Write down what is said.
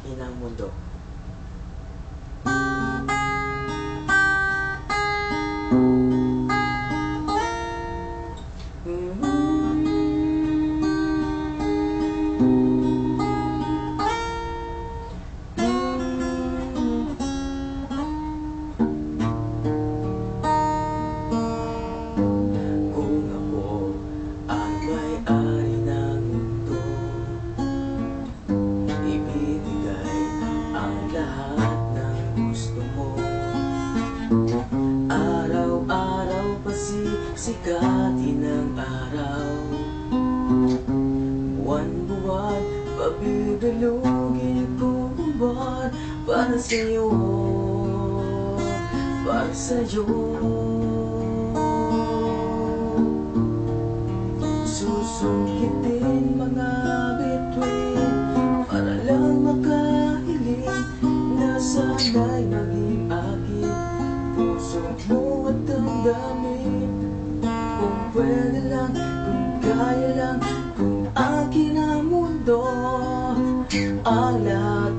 inang mundo. Kung ako ang may-ari ng mundo, ibibigay ang lahat ng gusto mo. Araw-araw pasisikatin ang araw, buwan-buwan pabibelugin ko ang buwan. Para sa'yo, para sa'yo. Susungkitin mga bituin para lang makahiling na sana'y maging akin puso mo at damdamin. Kung pwede lang, kung kaya lang, kung akin ang mundo, ang lahat